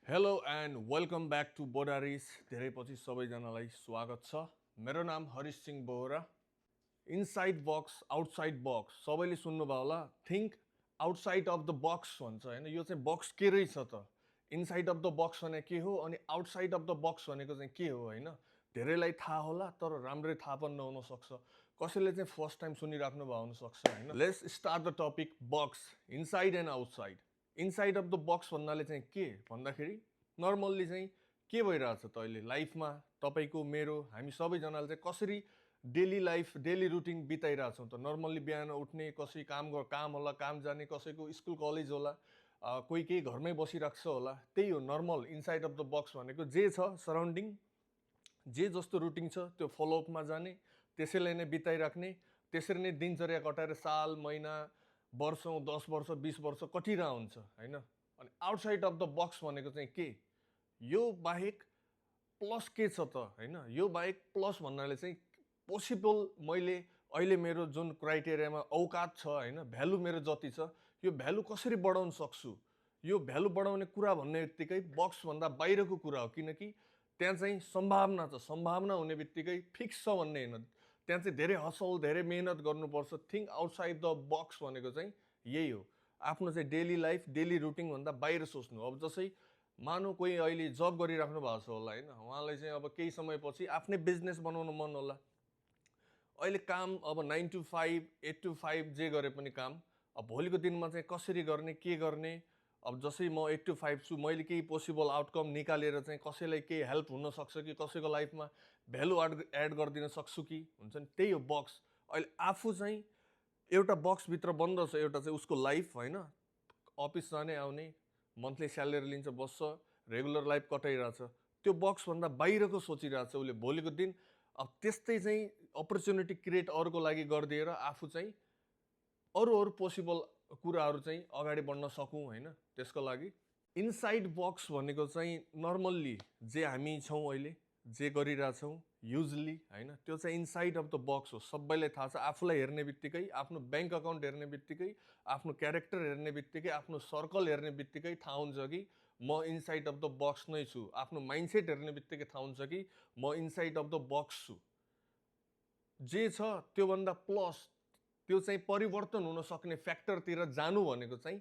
Hello and welcome back to बोडारिस धेरै पछि सबैजनालाई स्वागत छ। मेरो नाम Harish Singh Bohra. Inside box outside box सबैले सुन्नुभयो होला। Think outside of the box भन्छ होइन, यो चाहिँ बक्स के रहेछ त। इनसाइड अफ द बक्स भने के हो अनि आउटसाइड अफ द बक्स भनेको चाहिँ के हो होइन। धेरैलाई थाहा होला तर राम्रै थाहा पनि नहुन सक्छ। कसैले चाहिँ फर्स्ट टाइम सुनिराख्नु भयो हुनसक्छ होइन। Let's start the topic box inside and outside. Inside of the box भन्नाले चाहिँ के भन्दाखेरि नर्मल्ली चाहिँ के भइरहेछ त अहिले लाइफमा तपाईँको मेरो हामी सबैजनाले चाहिँ कसरी डेली लाइफ डेली रुटिन बिताइरहेछौँ त। नर्मल्ली बिहान उठ्ने, कसै काम होला, काम जाने, कसैको स्कुल कलेज होला, कोही केही घरमै बसिरहेको छ होला। त्यही हो normal inside of the box भनेको। जे छ सराउन्डिङ, जे जस्तो रुटिन छ त्यो फलोअपमा जाने, त्यसैलाई नै बिताइराख्ने, त्यसरी नै दिनचर्या कटाएर साल महिना वर्षौँ 10 वर्ष 20 वर्ष कटिरह हुन्छ होइन। अनि आउटसाइड अफ द बक्स भनेको चाहिँ के, यो बाहेक प्लस के छ त होइन। यो बाहेक प्लस भन्नाले चाहिँ पोसिबल मैले अहिले मेरो जुन क्राइटेरियामा औकात छ होइन, भ्यालु मेरो जति छ यो भ्यालु कसरी बढाउन सक्छु। यो भ्यालु बढाउने कुरा भन्ने बित्तिकै बक्सभन्दा बाहिरको कुरा हो, किनकि त्यहाँ चाहिँ सम्भावना छ। सम्भावना हुने बित्तिकै फिक्स छ भन्ने होइन, त्यहाँ चाहिँ धेरै हसल धेरै मेहनत गर्नुपर्छ। थिङ्क आउटसाइड द बक्स भनेको चाहिँ यही हो। आफ्नो चाहिँ डेली लाइफ डेली रुटिनभन्दा बाहिर सोच्नु। अब जसै मानौ कोही अहिले जब गरिराख्नु भएको छ होला होइन, उहाँलाई चाहिँ अब केही समयपछि आफ्नै बिजनेस बनाउनु मन होला। अहिले काम अब 9 to 5 8 to 5 जे गरे पनि काम, अब भोलिको दिनमा चाहिँ कसरी गर्ने के गर्ने। अब जसै म 8 to 5 छु, मैले केही पोसिबल आउटकम निकालेर चाहिँ कसैलाई केही हेल्प हुनसक्छ कि कसैको लाइफमा भ्यालु एड गरिदिन सक्छु कि, हुन्छ नि। त्यही हो बक्स। अहिले आफू चाहिँ एउटा बक्सभित्र बन्द छ, एउटा चाहिँ उसको लाइफ होइन, अफिस जाने आउने, मन्थली स्यालेरी लिन्छ बस्छ, रेगुलर लाइफ कटाइरहेछ। त्यो बक्सभन्दा बाहिरको सोचिरहेछ उसले। भोलिको दिन अब त्यस्तै चाहिँ अपर्च्युनिटी क्रिएट अरूको लागि गरिदिएर आफू चाहिँ अरू पोसिबल कुराहरू चाहिँ अगाडि बढ्न सकौँ होइन। त्यसको लागि इनसाइड बक्स भनेको चाहिँ नर्मल्ली जे हामी छौँ अहिले जे गरिरहेछौँ युजली होइन, त्यो चाहिँ इनसाइड अफ द बक्स हो। सबैलाई थाहा छ। आफूलाई हेर्ने बित्तिकै, आफ्नो ब्याङ्क अकाउन्ट हेर्ने बित्तिकै, आफ्नो क्यारेक्टर हेर्ने बित्तिकै, आफ्नो सर्कल हेर्ने बित्तिकै थाहा हुन्छ कि म इनसाइड अफ द बक्स नै छु। आफ्नो माइन्डसेट हेर्ने बित्तिकै थाहा हुन्छ कि म इनसाइड अफ द बक्स छु। जे छ त्योभन्दा प्लस, त्यो चाहिँ परिवर्तन हुन सक्ने फ्याक्टरतिर जानु भनेको चाहिँ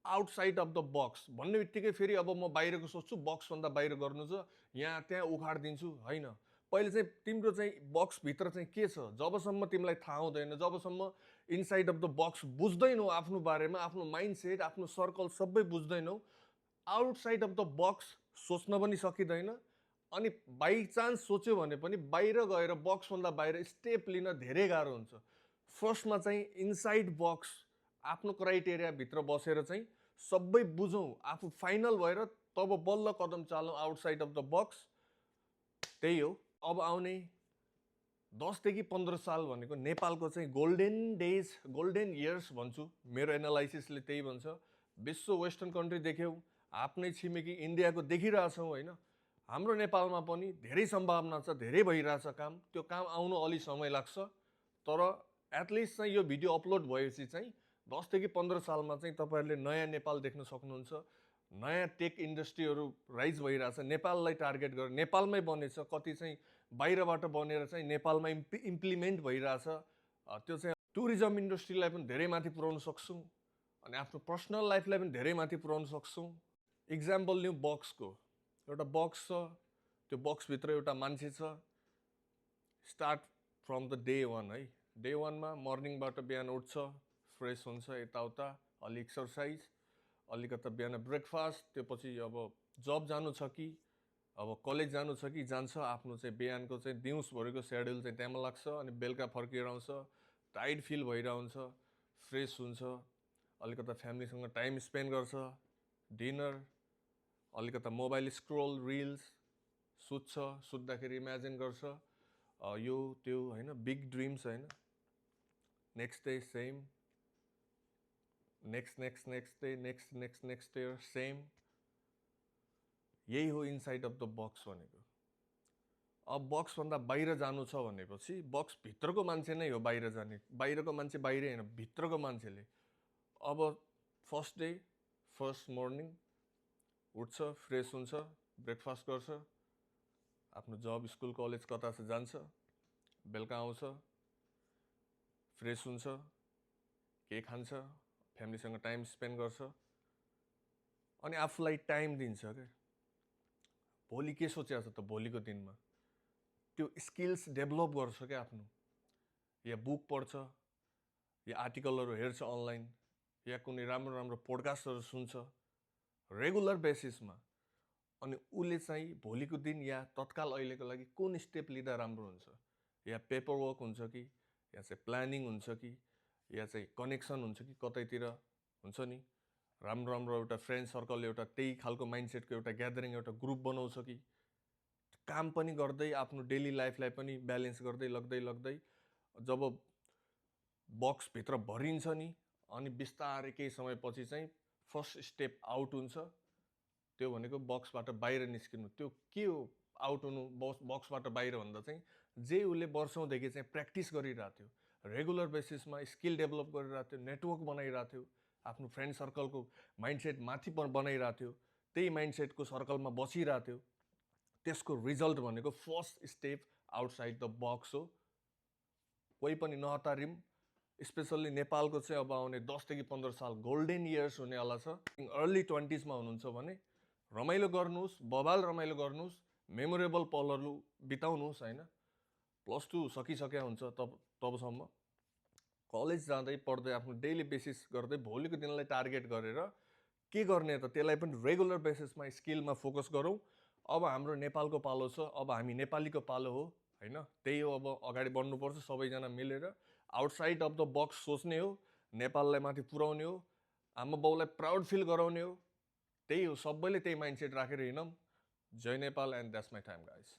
आउटसाइड अफ द बक्स भन्ने बित्तिकै फेरि अब म बाहिरको सोच्छु, बक्सभन्दा बाहिर गर्नु छ, यहाँ त्यहाँ उखाडिदिन्छु होइन। पहिले चाहिँ तिम्रो चाहिँ बक्सभित्र चाहिँ के छ, जबसम्म तिमीलाई थाहा हुँदैन, जबसम्म इनसाइड अफ द बक्स बुझ्दैनौ आफ्नो बारेमा, आफ्नो माइन्डसेट आफ्नो सर्कल सबै बुझ्दैनौ, आउटसाइड अफ द बक्स सोच्न पनि सकिँदैन। अनि बाई चान्स सोच्यो भने पनि बाहिर गएर बक्सभन्दा बाहिर स्टेप लिन धेरै गाह्रो हुन्छ। फर्स्टमा चाहिँ इनसाइड बक्स आफ्नो क्राइटेरियाभित्र बसेर चाहिँ सबै बुझौँ, आफू फाइनल भएर तब बल्ल कदम चालौँ आउटसाइड अफ द बक्स। त्यही हो। अब आउने 10 देखि 15 साल भनेको नेपालको चाहिँ गोल्डेन डेज, गोल्डेन इयर्स भन्छु। मेरो एनालाइसिसले त्यही भन्छ। विश्व वेस्टर्न कन्ट्री देख्यौँ, आफ्नै छिमेकी इन्डियाको देखिरहेछौँ होइन। हाम्रो नेपालमा पनि धेरै सम्भावना छ, धेरै भइरहेछ काम। त्यो काम आउनु अलि समय लाग्छ, तर एटलिस्ट चाहिँ यो भिडियो अपलोड भएपछि चाहिँ 10 देखि 15 सालमा चाहिँ तपाईँहरूले नयाँ नेपाल देख्न सक्नुहुन्छ। नयाँ टेक इन्डस्ट्रीहरू राइज भइरहेछ, नेपाललाई टार्गेट गरेर नेपालमै बनेछ, कति चाहिँ बाहिरबाट बनेर चाहिँ नेपालमा इम्प्लिमेन्ट भइरहेछ। त्यो चाहिँ टुरिज्म इन्डस्ट्रीलाई पनि धेरै माथि पुर्याउन सक्छौँ अनि आफ्नो पर्सनल लाइफलाई पनि धेरै माथि पुर्याउन सक्छौँ। इक्जाम्पल लिउँ बक्सको। एउटा बक्स छ, त्यो बक्सभित्र एउटा मान्छे छ। Start from the day one है। डे वानमा मर्निङबाट बिहान उठ्छ, फ्रेस हुन्छ, यताउता अलि एक्सर्साइज, अलिकता बिहान ब्रेकफास्ट, त्यो पछि अब जब जानु छ कि अब कलेज जानु छ कि जान्छ। आफ्नो चाहिँ बिहानको चाहिँ दिउँसभरिको सेड्युल चाहिँ त्यहाँमा लाग्छ। अनि बेलुका फर्किएर आउँछ, टाइड फिल भइरहन्छ, फ्रेस हुन्छ, अलिकता फ्यामिलीसँग टाइम स्पेन्ड गर्छ, डिनर, अलिकता मोबाइल स्क्रोल रिल्स, सुत्छ, सुत्दाखेरि इमेजिन गर्छ यो त्यो होइन, बिग ड्रिम्स होइन। Next day same, next day next day same. यही हो इनसाइड अफ द बक्स भनेको। अब बक्सभन्दा बाहिर जानु छ भनेपछि बक्सभित्रको मान्छे नै हो बाहिर जाने। बाहिरको मान्छे बाहिरै होइन, भित्रको मान्छेले। अब फर्स्ट डे फर्स्ट मर्निङ उठ्छ, फ्रेस हुन्छ, ब्रेकफास्ट गर्छ, आफ्नो जब स्कुल कलेज कता छ जान्छ, बेलुका आउँछ, फ्रेस हुन्छ, के खान्छ, फ्यामिलीसँग टाइम स्पेन्ड गर्छ, अनि आफूलाई टाइम दिन्छ क्या। भोलि के सोचेको छ त भोलिको दिनमा त्यो स्किल्स डेभलप गर्छ क्या आफ्नो, या बुक पढ्छ, या आर्टिकलहरू हेर्छ अनलाइन, या कुनै राम्रो राम्रो पोडकास्टहरू सुन्छ रेगुलर बेसिसमा, अनि उसले चाहिँ भोलिको दिन या तत्काल अहिलेको लागि कुन स्टेप लिँदा राम्रो हुन्छ, या पेपर वर्क हुन्छ कि, या चाहिँ प्लानिङ हुन्छ कि, या चाहिँ कनेक्सन हुन्छ कि कतैतिर हुन्छ नि, राम्रो राम्रो एउटा फ्रेन्ड सर्कल, एउटा त्यही खालको माइन्डसेटको एउटा ग्यादरिङ, एउटा ग्रुप बनाउँछ कि, काम पनि गर्दै आफ्नो डेली लाइफलाई पनि ब्यालेन्स गर्दै लग्दै जब बक्सभित्र भरिन्छ नि, अनि बिस्तारै केही समयपछि चाहिँ फर्स्ट स्टेप आउट हुन्छ। त्यो भनेको बक्सबाट बाहिर निस्किनु। त्यो के हो आउट हुनु बक्सबाट बाहिर भन्दा चाहिँ जे उसले वर्षौँदेखि चाहिँ प्र्याक्टिस गरिरहेको थियो, रेगुलर बेसिसमा स्किल डेभलप गरिरहेको थियो, नेटवर्क बनाइरहेको थियो, आफ्नो फ्रेन्ड सर्कलको माइन्डसेट माथि बनाइरहेको थियो, त्यही माइन्डसेटको सर्कलमा बसिरहेको थियो, त्यसको रिजल्ट भनेको first step outside the box हो। कोही पनि नहतारिम, स्पेसल्ली नेपालको चाहिँ अब आउने 10 देखि 15 साल गोल्डन इयर्स हुनेवाला छ। अर्ली 20sमा हुनुहुन्छ भने रमाइलो गर्नुहोस्, बबाल रमाइलो गर्नुहोस्, मेमोरेबल पलहरू बिताउनुहोस् होइन। +2 सकिसक्या हुन्छ तबसम्म कलेज जाँदै पढ्दै आफ्नो डेली बेसिस गर्दै भोलिको दिनलाई टार्गेट गरेर के गर्ने त त्यसलाई पनि रेगुलर बेसिसमा स्किलमा फोकस गरौँ। अब हाम्रो नेपालको पालो छ, अब हामी नेपालीको पालो हो होइन। त्यही हो, अब अगाडि बढ्नुपर्छ सबैजना मिलेर, आउटसाइड अफ द बक्स सोच्ने हो, नेपाललाई माथि पुर्याउने हो, आमा बाउलाई प्राउड फिल गराउने हो। त्यही हो, सबैले त्यही माइन्डसेट राखेर हिँडौँ। जय Nepal and that's my time guys.